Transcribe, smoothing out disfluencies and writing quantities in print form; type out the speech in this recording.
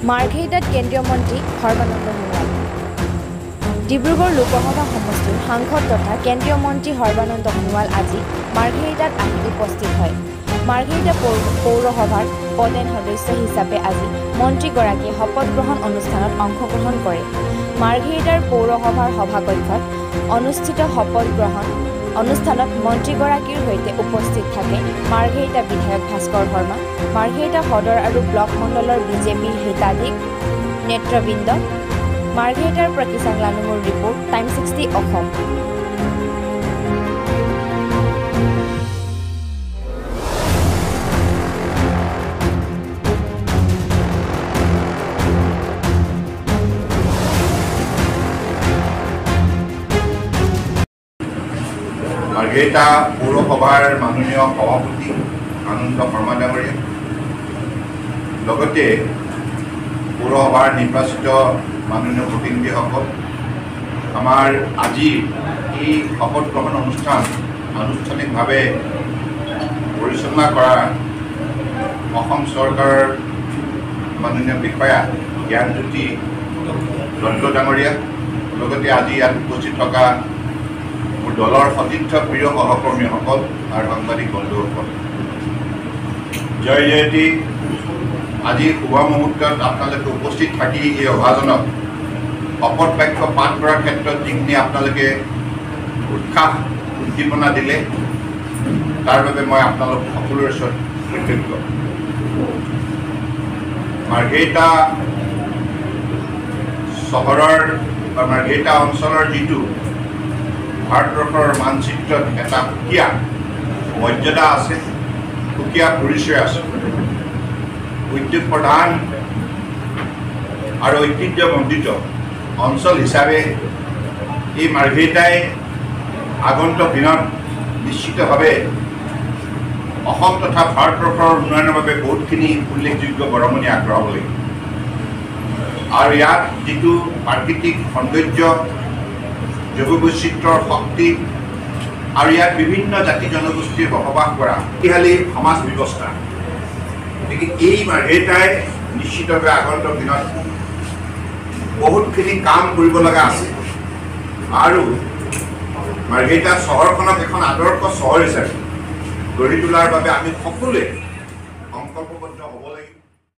মাৰ্ঘেৰিটাত কেন্দ্ৰীয় মন্ত্ৰী সৰ্বানন্দ সোণোৱাল। ডিব্ৰুগড় লোকসভা সমষ্টিৰ সাংসদ তথা কেন্দ্ৰীয় মন্ত্ৰী সৰ্বানন্দ সোণোৱাল আজি মাৰ্ঘেৰিটাত আহি উপস্থিত হয়। মাৰ্ঘেৰিটা পৌৰসভাৰ পদেন সদস্য হিচাপে আজি মন্ত্ৰীগৰাকীয়ে শপত গ্ৰহণ অনুষ্ঠানত অংশগ্ৰহণ কৰে। মাৰ্ঘেৰিটাৰ পৌৰসভাৰ সভাকক্ষত অনুষ্ঠিত শপত গ্ৰহণ অনুষ্ঠানত মন্ত্ৰীগৰাকীৰ সৈতে উপস্থিত থাকে মাৰ্ঘেৰিটা বিধায়ক ভাস্কৰ শৰ্মা, মাৰ্ঘেৰিটা সদৰ আৰু ব্লক মণ্ডলৰ বিজেপিৰ হিতাধিক নেতৃবৃন্দ। মাৰ্ঘেৰিটাৰ পৰা কিষাণ লানুমৰ ৰিপৰ্ট, টাইম 60 অসম। মাৰ্ঘেৰিটা পৌৰসভাৰ মাননীয় সভাপতি আনন্দ শৰ্মা ডাঙৰীয়া, লগতে পৌৰসভাৰ নিৰ্বাচিত মাননীয় প্ৰতিনিধিসকল, আমাৰ আজিৰ এই শপত গ্ৰহণ অনুষ্ঠান আনুষ্ঠানিকভাৱে পৰিচালনা কৰা অসম চৰকাৰৰ মাননীয় বিষয়া জ্ঞানজ্যোতি দত্ত ডাঙৰীয়া, লগতে আজি ইয়াত উপস্থিত থকা মোৰ দলৰ সতীৰ্থ প্ৰিয় সহকৰ্মীসকল আৰু সাংবাদিক বন্ধুসকল, জয় জয়তী। আজি শুভ মুহূৰ্তত আপোনালোকে উপস্থিত থাকি এই সভাজনক শপত বাক্য পাঠ কৰাৰ ক্ষেত্ৰত যিখিনি আপোনালোকে উৎসাহ উদ্দীপনা দিলে, তাৰ বাবে মই আপোনালোক সকলোৰে ওচৰত কৃতজ্ঞ। মাৰ্ঘেৰিটা চহৰৰ বা মাৰ্ঘেৰিটা অঞ্চলৰ যিটো ভাৰতবৰ্ষৰ মানচিত্ৰত এটা সুকীয়া মৰ্যাদা আছে, সুকীয়া পৰিচয় আছে, উদ্যোগ প্ৰধান আৰু ঐতিহ্যমণ্ডিত অঞ্চল হিচাপে এই মাৰ্ঘেৰিটাই আগন্তুক দিনত নিশ্চিতভাৱে অসম তথা ভাৰতবৰ্ষৰ উন্নয়নৰ বাবে বহুতখিনি উল্লেখযোগ্য বৰঙণি আগবঢ়াব লাগিব। আৰু ইয়াত যিটো প্ৰাকৃতিক সৌন্দৰ্য, জৈৱ বৈচিত্ৰ্যৰ শক্তি আৰু ইয়াত বিভিন্ন জাতি জনগোষ্ঠীৰ বসবাস কৰা শক্তিশালী সমাজ ব্যৱস্থা, গতিকে এই মাৰ্ঘেৰিটাই নিশ্চিতভাৱে আগন্তুক দিনত বহুতখিনি কাম কৰিব লগা আছে আৰু মাৰ্ঘেৰিটা চহৰখনক এখন আদৰ্শ চহৰ হিচাপে গঢ়ি তোলাৰ বাবে আমি সকলোৱে সংকল্পবদ্ধ।